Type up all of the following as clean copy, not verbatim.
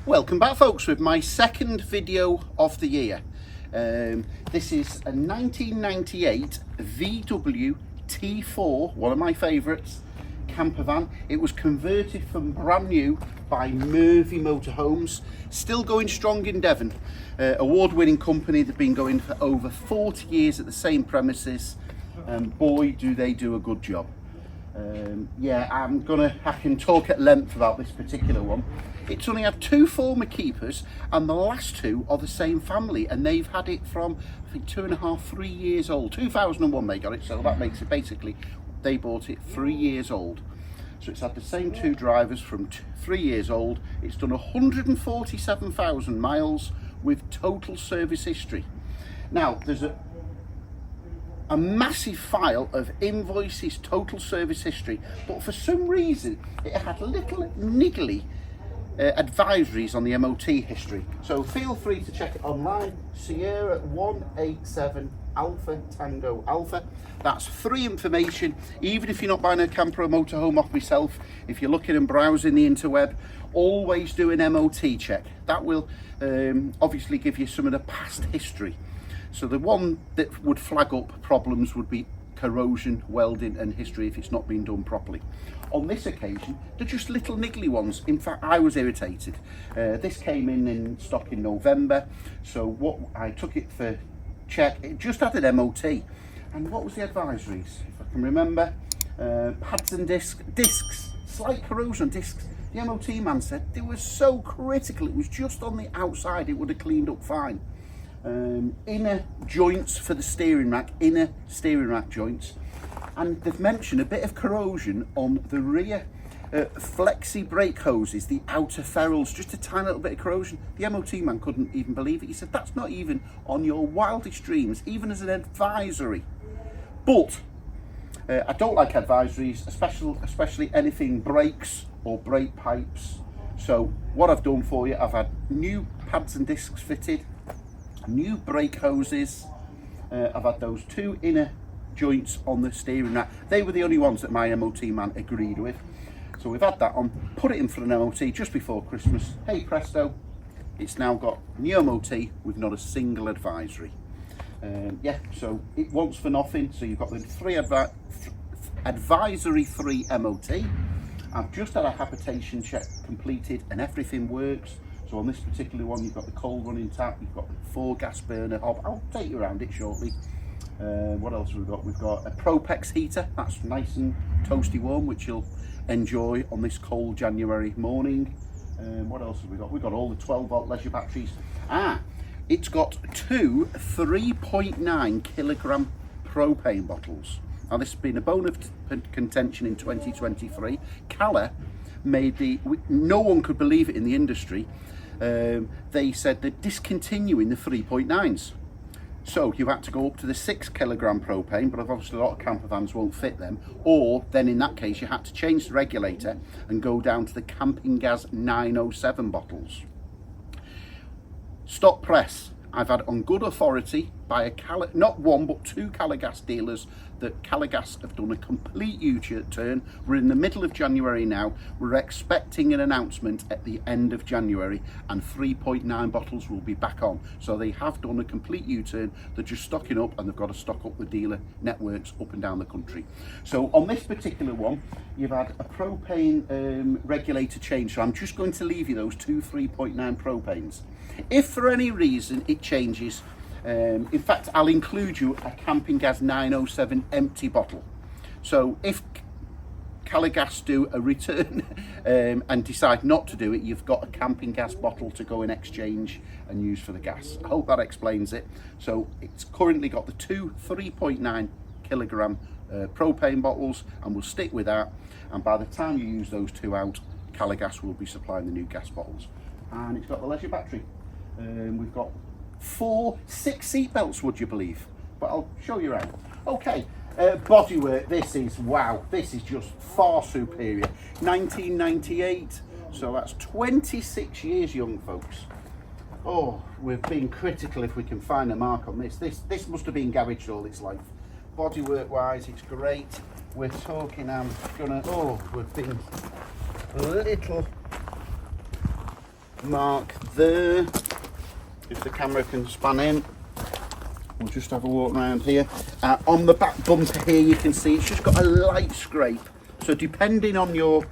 Welcome back, folks, with my second video of the year. This is a 1998 VW T4, one of my favourites, campervan. It was converted from brand new by Murvi motorhomes, still going strong in Devon. Award-winning company. They've been going for over 40 years at the same premises, and boy do they do a good job. Yeah, I can talk at length about this particular one. It's only had two former keepers, and the last two are the same family, and they've had it from, I think, 2.5, 3 years old. 2001 they got it, so that makes it basically, they bought it 3 years old. So it's had the same two drivers from 3 years old. It's done 147,000 miles with total service history. Now, there's a massive file of invoices, total service history, but for some reason it had little niggly advisories on the MOT history. So feel free to check it online. Sierra 187 Alpha Tango Alpha. That's free information, even if you're not buying a camper or motorhome off myself. If you're looking and browsing the interweb, always do an MOT check. That will obviously give you some of the past history. So the one that would flag up problems would be corrosion, welding and history if it's not been done properly. On this occasion, they're just little niggly ones. In fact, I was irritated. This came in stock in November, so what I took it for check. It just had an MOT. And what was the advisories? If I can remember, pads and discs, slight corrosion discs. The MOT man said they were so critical, it was just on the outside, it would have cleaned up fine. Inner joints for the steering rack, inner steering rack joints, and they've mentioned a bit of corrosion on the rear flexi brake hoses, the outer ferrules, just a tiny little bit of corrosion. The MOT man couldn't even believe it. He said that's not even on your wildest dreams, even as an advisory. But I don't like advisories, especially anything brakes or brake pipes. So what I've done for you, I've had new pads and discs fitted, new brake hoses. I've had those two inner joints on the steering rack. They were the only ones that my MOT man agreed with. So we've had that on, put it in for an MOT just before Christmas. Hey presto, it's now got new MOT with not a single advisory. Yeah, so it wants for nothing. So you've got the advisory-free MOT. I've just had a habitation check completed and everything works. So on this particular one, you've got the coal running tap, you've got the 4 gas burner hob. I'll take you around it shortly. What else have we got? We've got a Propex heater, that's nice and toasty warm, which you'll enjoy on this cold January morning. What else have we got? We've got all the 12-volt leisure batteries. It's got two 3.9 kilogram propane bottles. Now this has been a bone of contention in 2023. Cala made no one could believe it in the industry. They said they're discontinuing the 3.9s. So you had to go up to the 6 kilogram propane, but obviously a lot of camper vans won't fit them. Or then in that case, you had to change the regulator and go down to the camping gas 907 bottles. Stock press. I've had on good authority by not one but two Calagas dealers that Calagas have done a complete U-turn. We're in the middle of January now. We're expecting an announcement at the end of January, and 3.9 bottles will be back on. So they have done a complete U-turn. They're just stocking up, and they've got to stock up the dealer networks up and down the country. So on this particular one, you've had a propane regulator change. So I'm just going to leave you those two 3.9 propanes. If for any reason it changes, in fact, I'll include you a camping gas 907 empty bottle. So if Calagas do a return and decide not to do it, you've got a camping gas bottle to go in exchange and use for the gas. I hope that explains it. So it's currently got the two 3.9 kilogram propane bottles, and we'll stick with that. And by the time you use those two out, Calagas will be supplying the new gas bottles. And it's got the leisure battery. We've got 6 seat belts, would you believe? But I'll show you around. Okay, bodywork. This is just far superior. 1998, so that's 26 years young, folks. Oh, we've been critical if we can find a mark on this. This must have been garaged all its life. Bodywork wise, it's great. We're talking, we've been a little mark there. If the camera can span in, we'll just have a walk around here. On the back bumper here, you can see it's just got a light scrape. So depending on your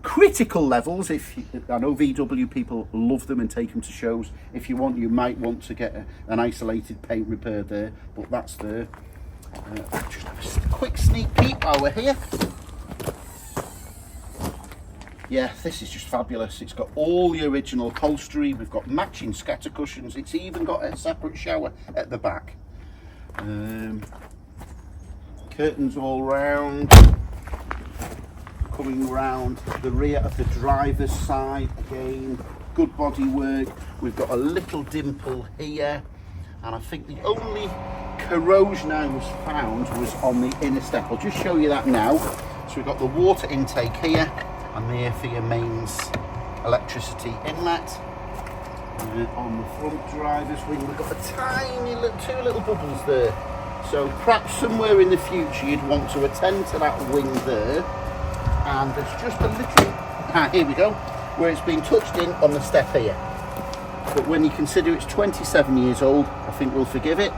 critical levels, I know VW people love them and take them to shows. If you want, you might want to get an isolated paint repair there, but that's there. Just have a quick sneak peek while we're here. Yeah, this is just fabulous. It's got all the original upholstery. We've got matching scatter cushions. It's even got a separate shower at the back. Curtains all round. Coming round the rear of the driver's side again. Good bodywork. We've got a little dimple here. And I think the only corrosion I was found was on the inner step. I'll just show you that now. So we've got the water intake here. And there for your mains electricity inlet. On the front driver's wing, we've got a tiny two little bubbles there. So perhaps somewhere in the future you'd want to attend to that wing there. And there's just a little, here we go, where it's been touched in on the step here. But when you consider it's 27 years old, I think we'll forgive it.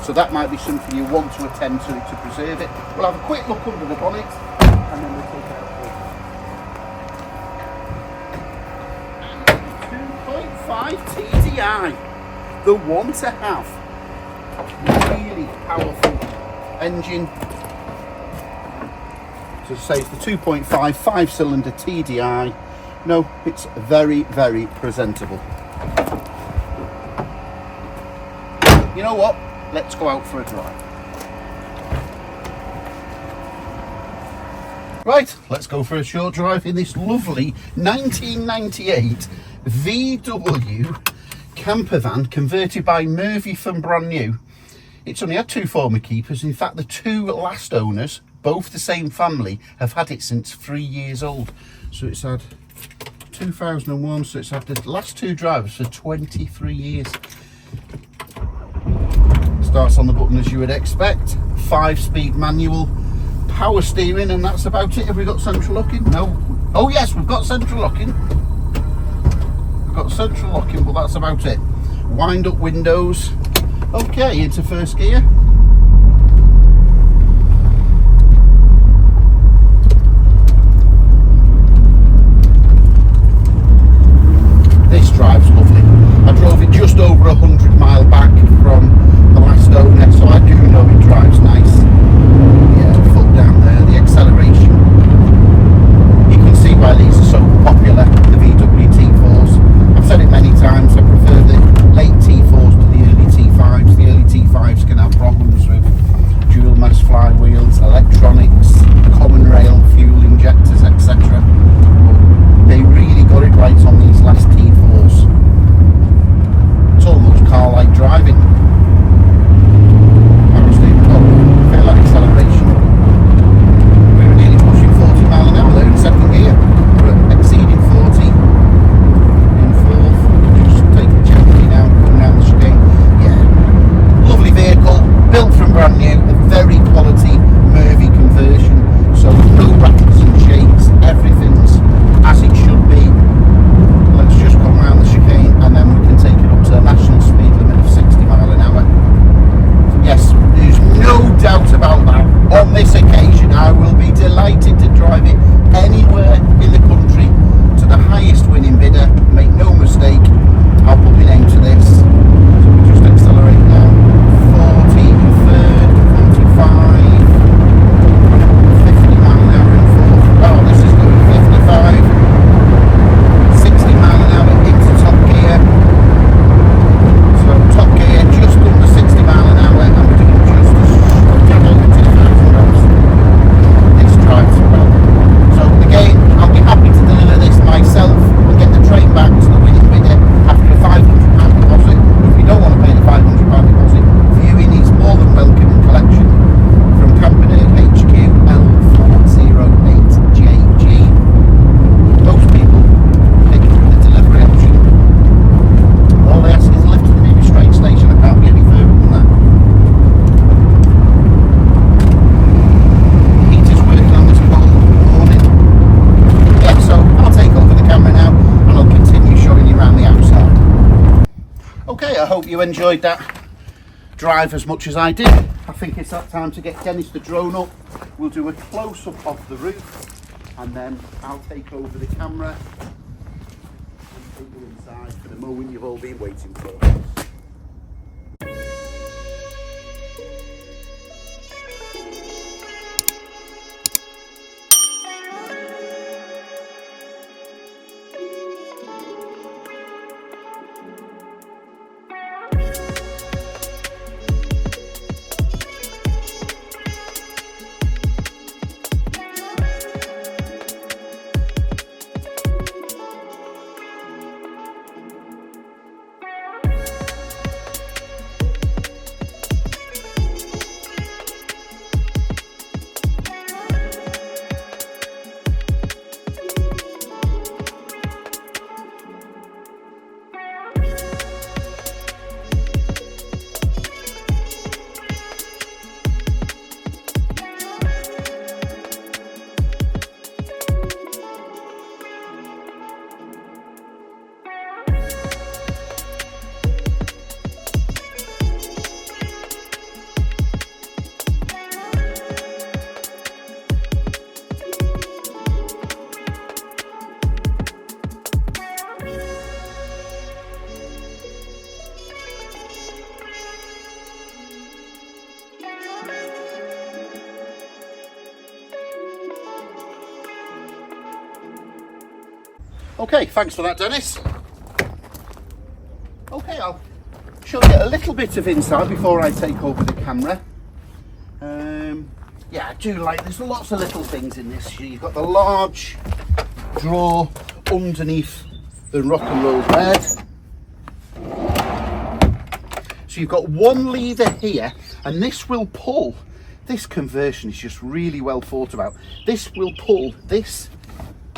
So that might be something you want to attend to preserve it. We'll have a quick look under the bonnet and then we'll take it out. 2.5 TDI, the one to have. Really powerful engine. So say it's the 2.5 5-cylinder TDI. No, it's very, very presentable. You know what? Let's go out for a drive. Right, let's go for a short drive in this lovely 1998 VW Campervan converted by Murvi from brand new. It's only had 2 former keepers. In fact, the 2 last owners, both the same family, have had it since 3 years old. So it's had 2001, so it's had the last 2 drivers for 23 years. Starts on the button as you would expect. 5-speed manual, power steering, and that's about it. Have we got central locking? No. Oh yes, we've got central locking. We've got central locking, but that's about it. Wind up windows. Okay, into first gear. This drives lovely. I drove it just over 100 mile back from the last owner, so I do know it drives nice. Yeah, foot down there, the acceleration. You can see why these are so popular, the VW T4s. I've said it many times, I prefer the late T4s to the early T5s. The early T5s can have problems with dual mass flywheels, electronics, common rail, fuel injectors, etc. But they really got it right on these last T4s. It's almost car I hope you enjoyed that drive as much as I did. I think it's that time to get Dennis the drone up. We'll do a close-up of the roof, and then I'll take over the camera and take you inside for the moment you've all been waiting for. Okay, thanks for that, Dennis. Okay, I'll show you a little bit of inside before I take over the camera. Yeah, I do like, there's lots of little things in this. You've got the large drawer underneath the rock and roll bed. So you've got one lever here, and this will pull. This conversion is just really well thought about. This will pull this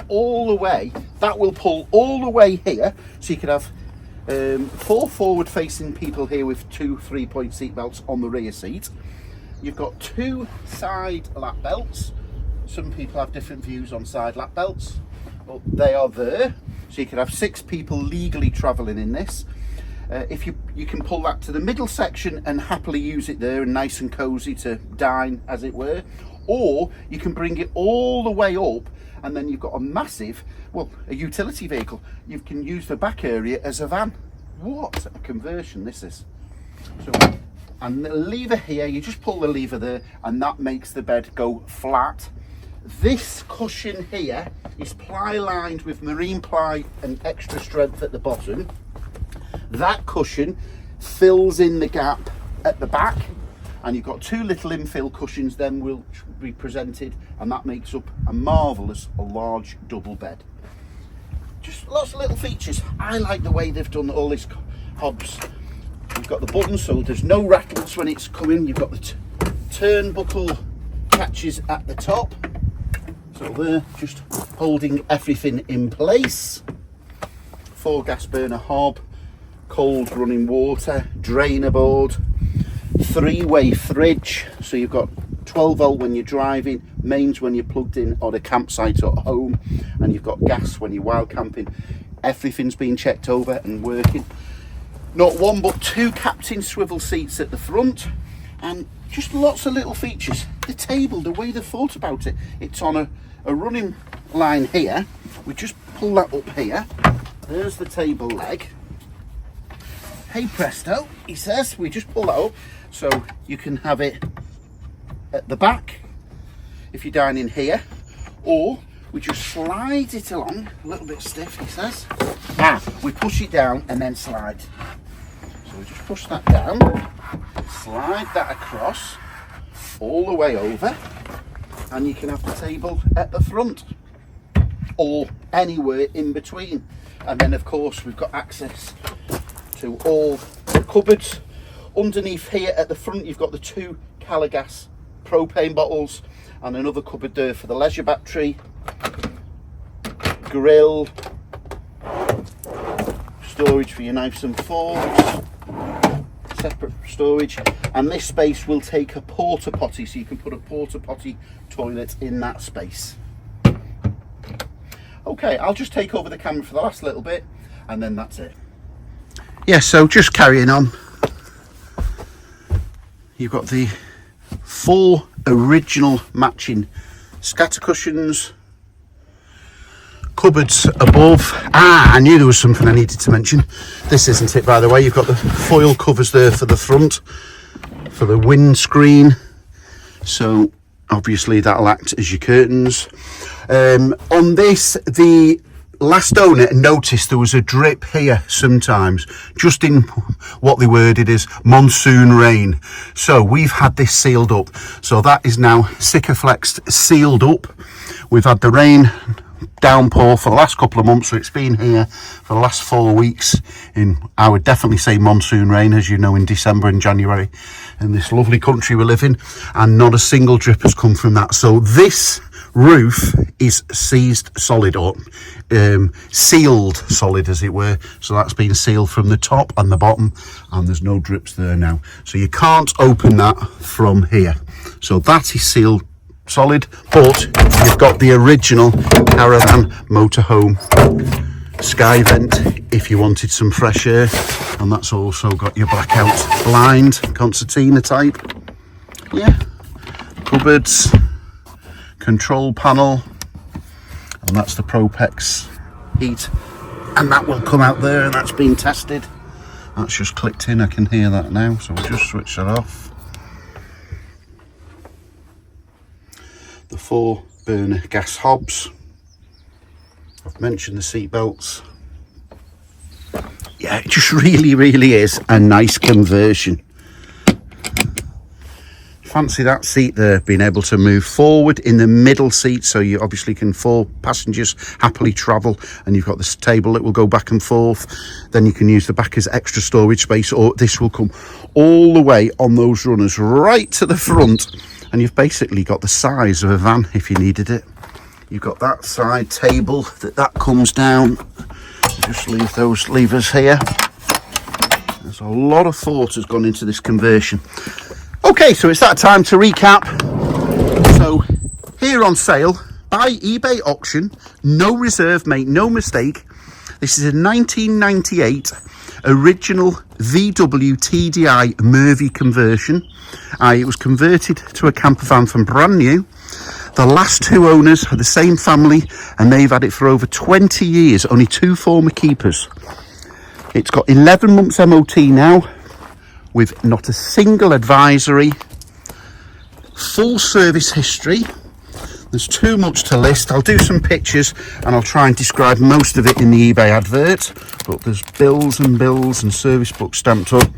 all the way, that will pull all the way here, so you could have 4 forward facing people here with 2 3-point seat belts on the rear seat. You've got 2 side lap belts. Some people have different views on side lap belts, but they are there, so you could have 6 people legally travelling in this. If you can pull that to the middle section and happily use it there and nice and cosy to dine, as it were, or you can bring it all the way up, and then you've got a massive, well, a utility vehicle. You can use the back area as a van. What a conversion this is. So, and the lever here, you just pull the lever there, and that makes the bed go flat. This cushion here is ply lined with marine ply and extra strength at the bottom. That cushion fills in the gap at the back, and you've got 2 little infill cushions then will be presented, and that makes up a marvellous large double bed. Just lots of little features. I like the way they've done all this hobs. You've got the buttons so there's no rattles when it's coming. You've got the turnbuckle catches at the top, so they're just holding everything in place. 4 gas burner hob, cold running water, drainer board, 3-way fridge, so you've got 12 volt when you're driving, mains when you're plugged in on a campsite or at home, and you've got gas when you're wild camping. Everything's been checked over and working. Not 1 but 2 captain swivel seats at the front, and just lots of little features. The table, the way they thought about it, it's on a running line here. We just pull that up here. There's the table leg. Hey presto, he says, we just pull that up so you can have it at the back if you're dining here, or we just slide it along, a little bit stiff, he says. We push it down and then slide. So we just push that down, slide that across all the way over, and you can have the table at the front or anywhere in between. And then of course we've got access to all the cupboards. Underneath here at the front you've got the 2 Calagas propane bottles, and another cupboard there for the leisure battery, grill, storage for your knives and forks, separate storage, and this space will take a porta potty, so you can put a porta potty toilet in that space. Okay, I'll just take over the camera for the last little bit, and then that's it. yeah, so just carrying on. You've got the 4 original matching scatter cushions, cupboards above. I knew there was something I needed to mention. This isn't it, by the way. You've got the foil covers there for the front, for the windscreen, so obviously that'll act as your curtains. On this, the last owner noticed there was a drip here sometimes, just in what they worded as monsoon rain. So we've had this sealed up. So that is now Sikaflexed, sealed up. We've had the rain downpour for the last couple of months, so it's been here for the last 4 weeks in, I would definitely say, monsoon rain, as you know, in December and January in this lovely country we live in, and not a single drip has come from that. So this roof is seized solid, or sealed solid as it were. So that's been sealed from the top and the bottom, and there's no drips there now, so you can't open that from here. So that is sealed solid, but you've got the original caravan motorhome sky vent if you wanted some fresh air, and that's also got your blackout blind, concertina type. Yeah, cupboards, control panel, and that's the Propex heat, and that will come out there, and that's been tested. That's just clicked in, I can hear that now, so we'll just switch that off. The 4 burner gas hobs. I've mentioned the seat belts. Yeah, it just really is a nice conversion. Fancy that seat there, being able to move forward in the middle seat, so you obviously can 4 passengers happily travel, and you've got this table that will go back and forth. Then you can use the back as extra storage space, or this will come all the way on those runners right to the front, and you've basically got the size of a van if you needed it. You've got that side table that comes down. Just leave those levers here. There's a lot of thought has gone into this conversion. Okay, so it's that time to recap. So here on sale by eBay auction, no reserve, make no mistake. This is a 1998 original VW TDI Murvi conversion. It was converted to a camper van from brand new. The last 2 owners are the same family, and they've had it for over 20 years, only 2 former keepers. It's got 11 months MOT now, with not a single advisory, full service history. There's too much to list. I'll do some pictures and I'll try and describe most of it in the eBay advert, but there's bills and service books stamped up.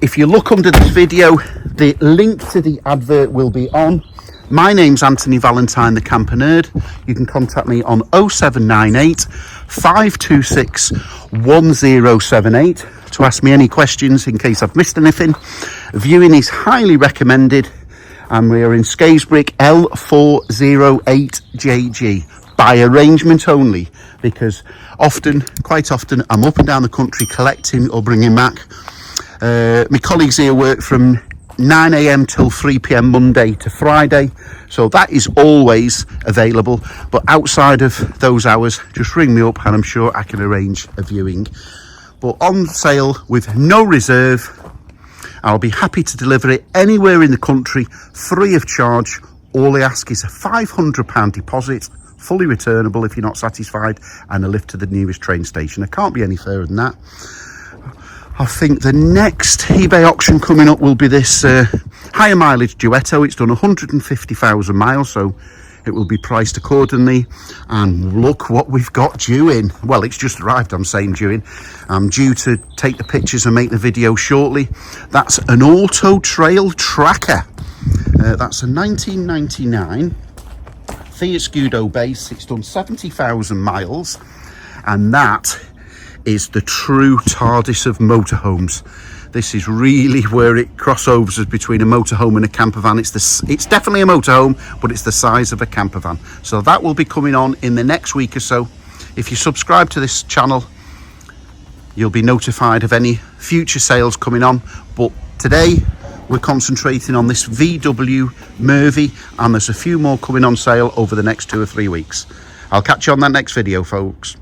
If you look under this video, the link to the advert will be on. My name's Antony Valentine, the Camper Nerd. You can contact me on 0798 526 1078 to ask me any questions in case I've missed anything. Viewing is highly recommended, and we are in Scaysbrick L408JG by arrangement only, because quite often I'm up and down the country collecting or bringing back. My colleagues here work from 9 AM till 3 PM Monday to Friday, so that is always available, but outside of those hours just ring me up and I'm sure I can arrange a viewing. But on sale with no reserve, I'll be happy to deliver it anywhere in the country free of charge. All I ask is a £500 deposit, fully returnable if you're not satisfied, and a lift to the nearest train station. I can't be any further than that. I think the next eBay auction coming up will be this higher mileage Duetto. It's done 150,000 miles, so it will be priced accordingly. And look what we've got due in. Well, it's just arrived, I'm saying due in. I'm due to take the pictures and make the video shortly. That's an Auto Trail Tracker. That's a 1999 Fiat Scudo base. It's done 70,000 miles, and that is the true TARDIS of motorhomes. This is really where it crossovers between a motorhome and a camper van. It's definitely a motorhome, but it's the size of a camper van. So that will be coming on in the next week or so. If you subscribe to this channel, you'll be notified of any future sales coming on. But today we're concentrating on this VW Murvi, and there's a few more coming on sale over the next 2 or 3 weeks. I'll catch you on that next video, folks.